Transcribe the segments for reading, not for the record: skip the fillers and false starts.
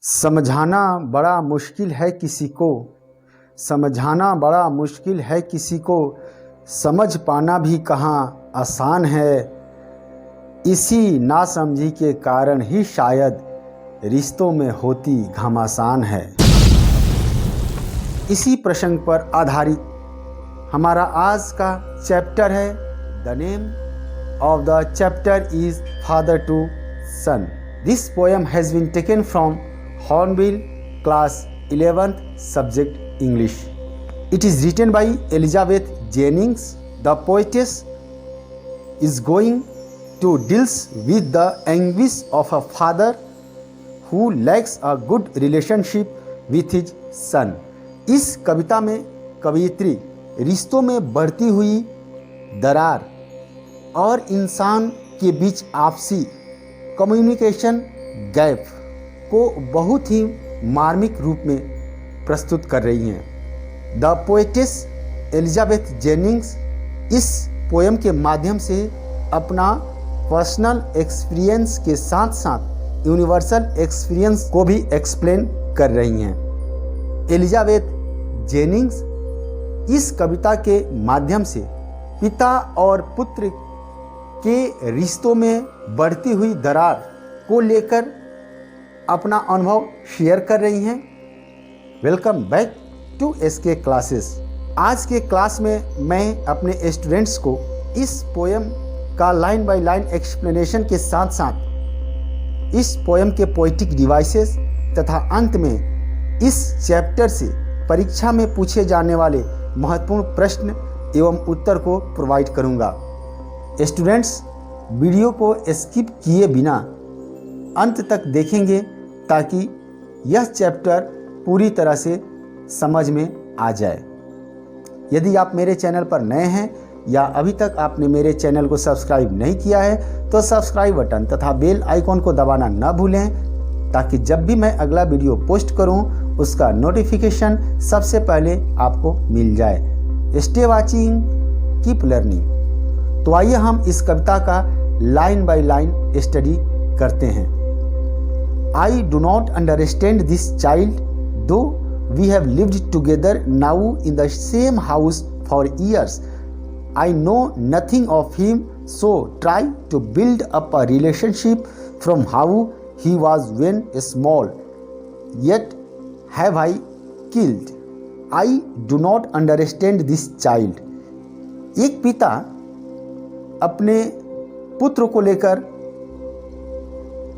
समझाना बड़ा मुश्किल है किसी को, समझाना बड़ा मुश्किल है किसी को, समझ पाना भी कहाँ आसान है। इसी नासमझी के कारण ही शायद रिश्तों में होती घमासान है। इसी प्रसंग पर आधारित हमारा आज का चैप्टर है। The name of the chapter is Father to Son. This poem has been taken from Hornbill, class 11th, subject English. It is written by Elizabeth Jennings. The poetess is going to deal with the anguish of a father who lacks a good relationship with his son. इस कविता में कवयित्री रिश्तों में बढ़ती हुई दरार और इंसान के बीच आपसी कम्युनिकेशन गैप को बहुत ही मार्मिक रूप में प्रस्तुत कर रही हैं। द पोएटेस एलिजाबेथ जेनिंग्स इस पोएम के माध्यम से अपना पर्सनल एक्सपीरियंस के साथ साथ यूनिवर्सल एक्सपीरियंस को भी एक्सप्लेन कर रही हैं। एलिजाबेथ जेनिंग्स इस कविता के माध्यम से पिता और पुत्र के रिश्तों में बढ़ती हुई दरार को लेकर अपना अनुभव शेयर कर रही हैं। Welcome back to SK classes. आज के क्लास में मैं अपने स्टूडेंट्स को इस पोएम का लाइन बाय लाइन एक्सप्लेनेशन के साथ साथ इस पोएम के पोएटिक डिवाइसेस तथा अंत में इस चैप्टर से परीक्षा में पूछे जाने वाले महत्वपूर्ण प्रश्न एवं उत्तर को प्रोवाइड करूंगा। स्टूडेंट्स वीडियो को स्किप किए बिना अंत तक देखेंगे ताकि यह चैप्टर पूरी तरह से समझ में आ जाए। यदि आप मेरे चैनल पर नए हैं या अभी तक आपने मेरे चैनल को सब्सक्राइब नहीं किया है तो सब्सक्राइब बटन तथा बेल आइकॉन को दबाना न भूलें ताकि जब भी मैं अगला वीडियो पोस्ट करूं उसका नोटिफिकेशन सबसे पहले आपको मिल जाए। Stay watching, keep learning. तो आइए हम इस कविता का लाइन बाय लाइन स्टडी करते हैं। I do not understand this child though we have lived together now in the same house for years. I know nothing of him so try to build up a relationship from how he was when small yet have I killed. I do not understand this child. एक पिता अपने पुत्र को लेकर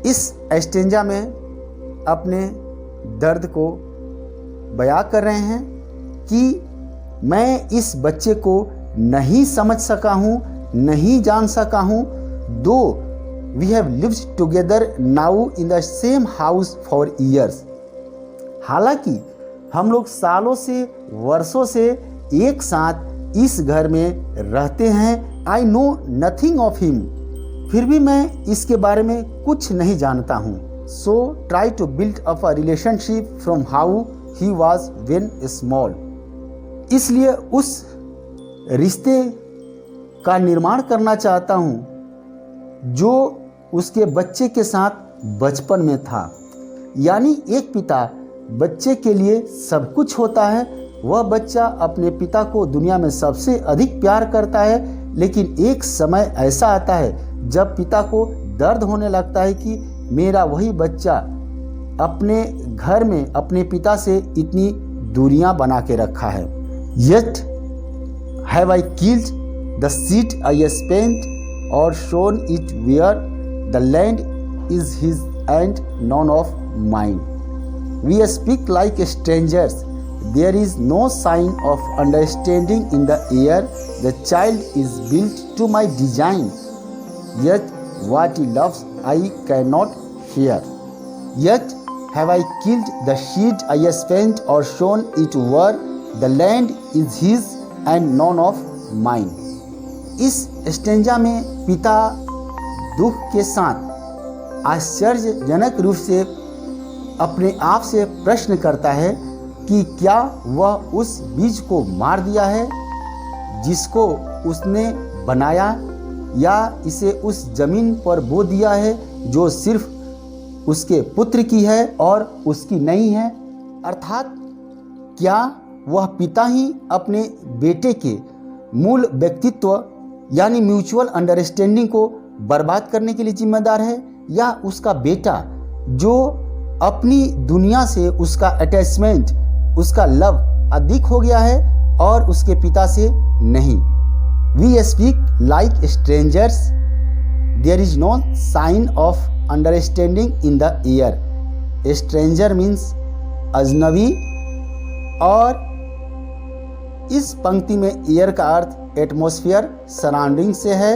इस stanza में अपने दर्द को बयां कर रहे हैं कि मैं इस बच्चे को नहीं समझ सका हूँ, नहीं जान सका हूँ। Though we have lived together now in the same house for years. हालांकि हम लोग सालों से वर्षों से एक साथ इस घर में रहते हैं। आई नो नथिंग ऑफ हिम, फिर भी मैं इसके बारे में कुछ नहीं जानता हूँ। So try to build up a relationship from how he was when small. इसलिए उस रिश्ते का निर्माण करना चाहता हूँ जो उसके बच्चे के साथ बचपन में था। यानी एक पिता बच्चे के लिए सब कुछ होता है। वह बच्चा अपने पिता को दुनिया में सबसे अधिक प्यार करता है, लेकिन एक समय ऐसा आता है जब पिता को दर्द होने लगता है कि मेरा वही बच्चा अपने घर में अपने पिता से इतनी दूरियां बना के रखा है। Yet have I killed the seed I spent और sown it where the land is his and none of mine. We speak like strangers. There is no sign of understanding in the air. The child is built to my design. Yet what he loves I cannot hear. Yet have I killed the seed I spent or shown it where the land is his and none of mine. इस stanza में पिता दुख के साथ आश्चर्यजनक रूप से अपने आप से प्रश्न करता है कि क्या वह उस बीज को मार दिया है जिसको उसने बनाया, या इसे उस जमीन पर बो दिया है जो सिर्फ उसके पुत्र की है और उसकी नहीं है। अर्थात क्या वह पिता ही अपने बेटे के मूल व्यक्तित्व यानी म्यूचुअल अंडरस्टैंडिंग को बर्बाद करने के लिए जिम्मेदार है, या उसका बेटा जो अपनी दुनिया से उसका अटैचमेंट, उसका लव अधिक हो गया है और उसके पिता से नहीं। We speak like strangers, there is no sign of understanding in the air. Stranger means अजनबी, और इस पंक्ति में एयर का अर्थ एटमॉस्फेयर, सराउंडिंग से है।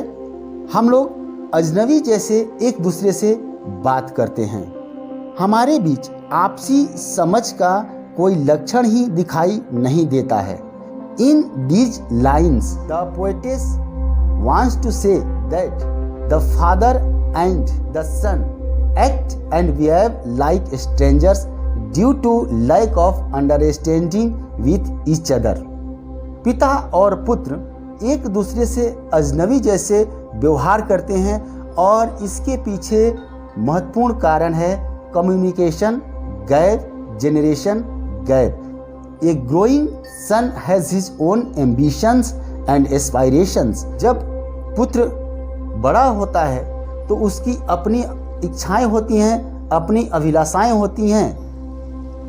हम लोग अजनबी जैसे एक दूसरे से बात करते हैं। हमारे बीच आपसी समझ का कोई लक्षण ही दिखाई नहीं देता है। In these lines the poetess wants to say that the father and the son act and behave like strangers due to lack of understanding with each other. पिता और पुत्र एक दूसरे से अजनबी जैसे व्यवहार करते हैं और इसके पीछे महत्वपूर्ण कारण है communication gap, generation gap. A growing son has his own ambitions and aspirations. जब पुत्र बड़ा होता है तो उसकी अपनी इच्छाएं होती हैं, अपनी अभिलाषाएं होती हैं।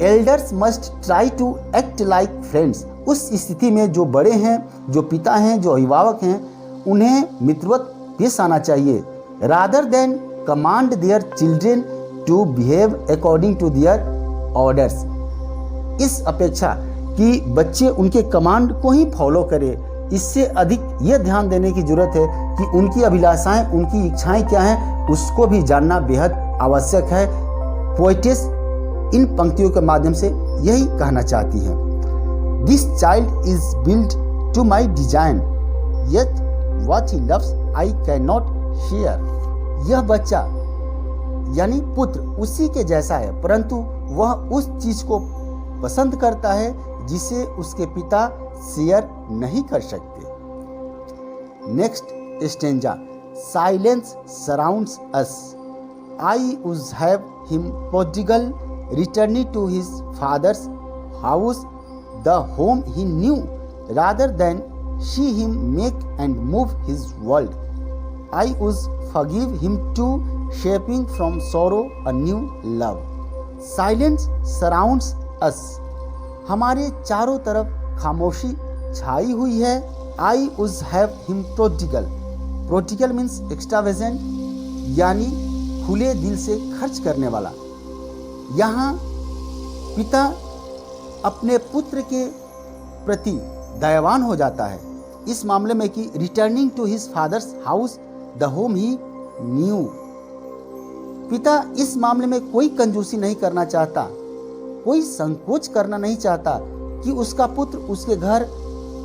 Elders must try to act like friends. उस स्थिति में जो बड़े हैं, जो पिता हैं, जो अभिभावक हैं, उन्हें मित्रवत पेश आना चाहिए। Rather than command their children to behave according to their orders. इस अपेक्षा कि बच्चे उनके कमांड को ही फॉलो करें, इससे अधिक यह ध्यान देने की जरूरत है कि उनकी अभिलाषाएं, उनकी इच्छाएं क्या हैं, उसको भी जानना बेहद आवश्यक है। पोएटेस इन पंक्तियों के माध्यम से यही कहना चाहती हैं। This child is built to my design, yet what he loves I cannot share. यह बच्चा यानी पुत्र उसी के जैसा है, परंतु वह उस चीज को पसंद करता है जिसे उसके पिता शेयर नहीं कर सकते। Next stanza, silence surrounds us, I would have him prodigal returning to his father's house, the home he knew, rather than see him make and move his world. I would forgive him too, shaping from sorrow a new love. Silence surrounds us. हमारे चारों तरफ खामोशी छाई हुई है। I would have him prodigal. Prodigal means extravagant, यानी खुले दिल से खर्च करने वाला। यहाँ पिता अपने पुत्र के प्रति दयावान हो जाता है इस मामले में कि returning to his father's house the home he knew. पिता इस मामले में कोई कंजूसी नहीं करना चाहता, कोई संकोच करना नहीं चाहता कि उसका पुत्र उसके घर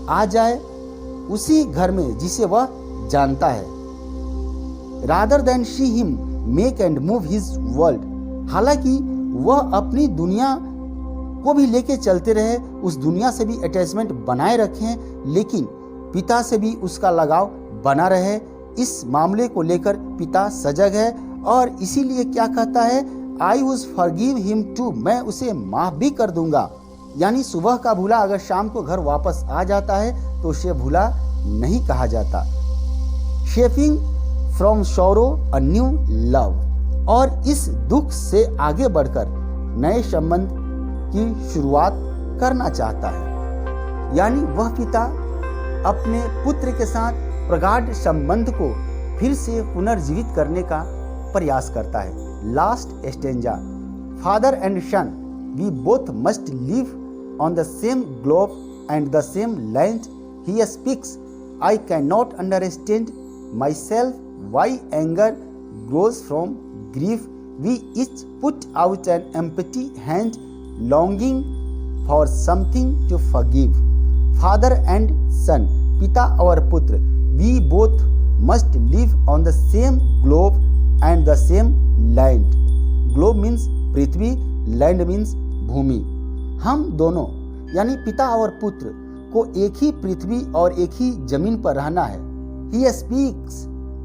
आ जाए, उसी घर में जिसे वह जानता है। Rather than see him make and move his world. हालांकि वह अपनी दुनिया को भी लेके चलते रहे, उस दुनिया से भी अटैचमेंट बनाए रखें, लेकिन पिता से भी उसका लगाव बना रहे। इस मामले को लेकर पिता सजग है और इसीलिए क्या कहता है, I would forgive him too, मैं उसे माफ भी कर दूंगा। यानी सुबह का भूला अगर शाम को घर वापस आ जाता है तो उसे भूला नहीं कहा जाता। Shaping from sorrow a new love, और इस दुख से आगे बढ़कर नए संबंध की शुरुआत करना चाहता है। यानी वह पिता अपने पुत्र के साथ प्रगाढ़ संबंध को फिर से पुनर्जीवित करने का प्रयास करता है। Last stanza, father and son we both must live on the same globe and the same land. He speaks, I can not understand myself why anger grows from grief. We each put out an empty hand longing for something to forgive. Father and son, पिता और पुत्र, we both must live on the same globe and the same land. Globe means Prithvi, land means भूमि। हम दोनों यानी पिता और पुत्र को एक ही पृथ्वी और एक ही जमीन पर रहना है। He speaks,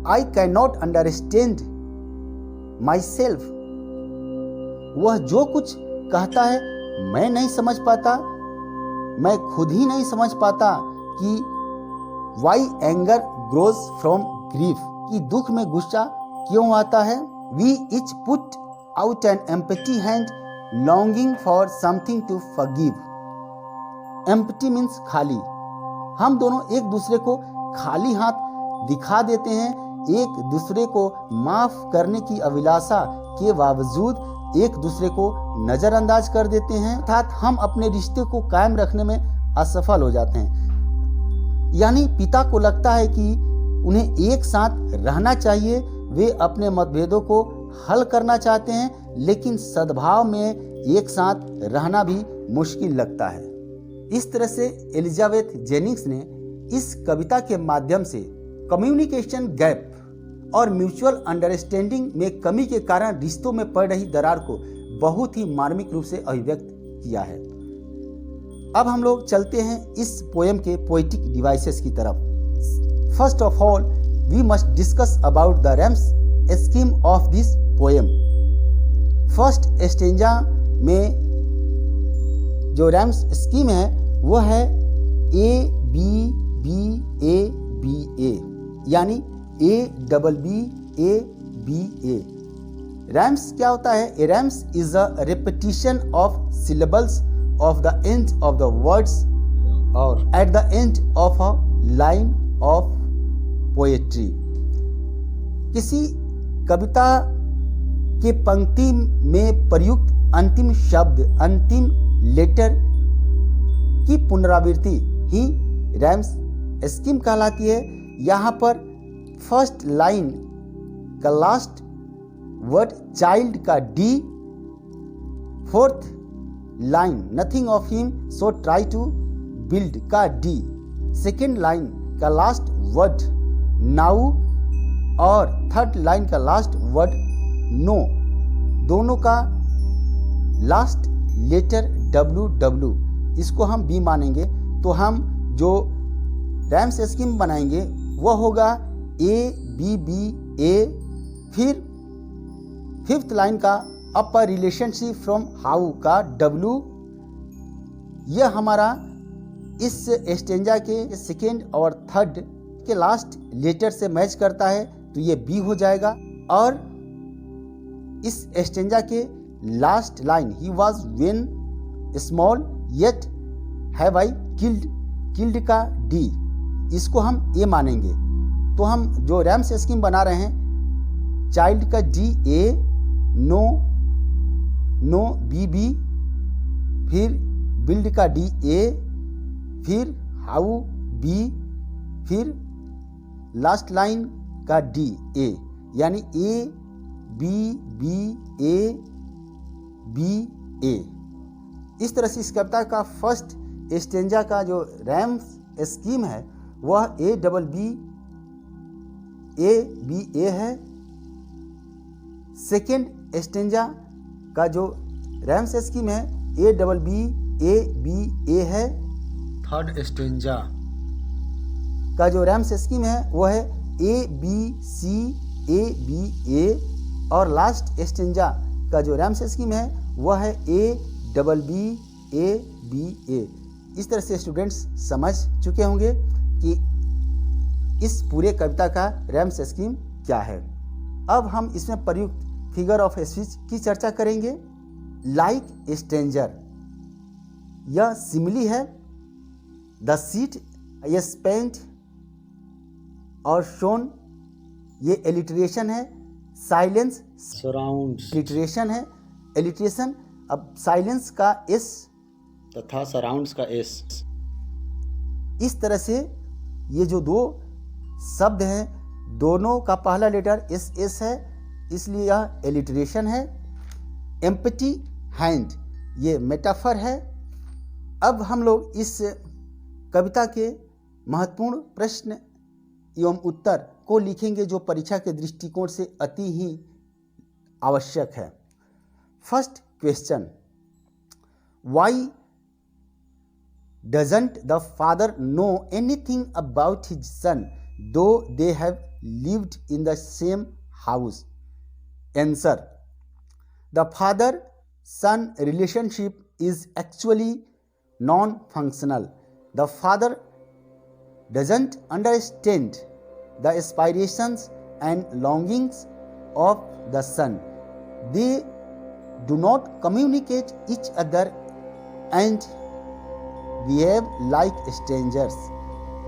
I cannot understand myself वह जो कुछ कहता है मैं नहीं समझ पाता, मैं खुद ही नहीं समझ पाता कि why anger grows from grief, कि दुख में गुस्सा क्यों आता है। We each put out an empty hand longing for something to forgive. Empty means खाली। हम दोनों एक दूसरे को खाली हाथ दिखा देते हैं, एक दूसरे को माफ करने की अभिलाषा के बावजूद एक दूसरे को नजरअंदाज कर देते हैं, अर्थात हम अपने रिश्ते को कायम रखने में असफल हो जाते हैं। यानी पिता को लगता है कि उन्हें एक साथ रहना चाहिए, वे अपने मतभेदों को हल करना चाहते हैं, लेकिन सद्भाव में एक साथ रहना भी मुश्किल लगता है। इस तरह से एलिजाबेथ जेनिंग्स ने इस कविता के माध्यम से कम्युनिकेशन गैप और म्यूचुअल अंडरस्टैंडिंग में कमी के कारण रिश्तों में पड़ रही दरार को बहुत ही मार्मिक रूप से अभिव्यक्त किया है। अब हम लोग चलते हैं इस पोएम के पोएटिक डिवाइसेस की तरफ। First of all we must discuss about the rhymes scheme of this poem. First stanza में जो रैम्स स्कीम है वह है A B B A B A, यानी A double B A B A. Rhymes क्या होता है? A rhymes is a repetition of syllables of the end of the words और at the end of a line of poetry. किसी कविता के पंक्ति में प्रयुक्त अंतिम शब्द, अंतिम लेटर की पुनरावृत्ति ही रैम्स स्कीम कहलाती है। यहाँ पर फर्स्ट लाइन का लास्ट वर्ड चाइल्ड का D, fourth line nothing of him so try to build का डी, सेकेंड लाइन का लास्ट वर्ड नाउ और थर्ड लाइन का लास्ट वर्ड नो, दोनों का लास्ट लेटर डब्ल्यू डब्ल्यू, इसको हम बी मानेंगे। तो हम जो रैम्स स्कीम बनाएंगे वह होगा ए बी बी ए, फिर फिफ्थ लाइन का अपर रिलेशनशिप फ्रॉम हाउ का डब्ल्यू। यह हमारा इस स्टेंजा के सेकेंड और थर्ड के लास्ट लेटर से मैच करता है, तो ये बी हो जाएगा। और इस स्टेंजा के last line he was when small yet have I killed, killed का डी, इसको हम ए मानेंगे। तो हम जो रैम्स स्कीम बना रहे हैं, चाइल्ड का D A, no no B B, फिर बिल्ड का डी ए, फिर हाउ बी, फिर लास्ट लाइन का डी ए, यानी A B B A B A. इस तरह से इस कविता का फर्स्ट स्टेंजा का जो रैम्स स्कीम है वह ए डबल बी ए है। सेकेंड स्टेंजा का जो रैम्स स्कीम है ए डबल बी ए है। थर्ड स्टेंजा का जो रैम्स स्कीम है वह है A B C A B ए, और लास्ट स्टेंजा का जो रैम्स स्कीम है वह है ए डबल बी ए। इस तरह से स्टूडेंट्स समझ चुके होंगे कि इस पूरे कविता का रैम्स स्कीम क्या है। अब हम इसमें प्रयुक्त फिगर ऑफ स्पीच की चर्चा करेंगे। लाइक ए स्ट्रेंजर, यह सिमिली है। द सीट ये स्पेंट और शोन ये एलिट्रेशन है। साइलेंस सराउंड्स एलिट्रेशन है। एलिट्रेशन अब साइलेंस का एस तथा सराउंड्स का एस। इस तरह से ये जो दो शब्द हैं दोनों का पहला लेटर एस है, इसलिए यह एलिट्रेशन है। एम्प्टी हैंड ये मेटाफर है। अब हम लोग इस कविता के महत्वपूर्ण प्रश्न एवं उत्तर को लिखेंगे जो परीक्षा के दृष्टिकोण से अति ही आवश्यक है। First question, why doesn't the father know anything about his son though they have lived in the same house? Answer, the father son relationship is actually non-functional. The father doesn't understand the aspirations and longings of the son. They do not communicate each other and behave like strangers.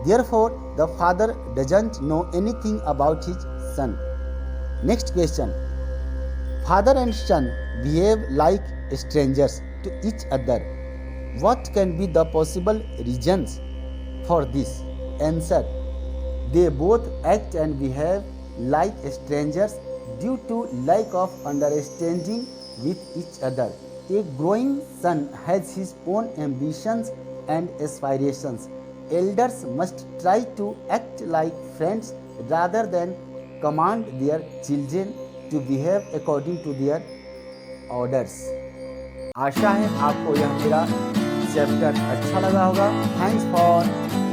Therefore, the father doesn't know anything about his son. Next question. Father and son behave like strangers to each other. What can be the possible reasons for this? Answer. They both act and behave like strangers due to lack of understanding with each other. A growing son has his own ambitions and aspirations. Elders must try to act like friends rather than command their children to behave according to their orders. आशा है आपको यह मेरा chapter अच्छा लगा होगा. Thanks for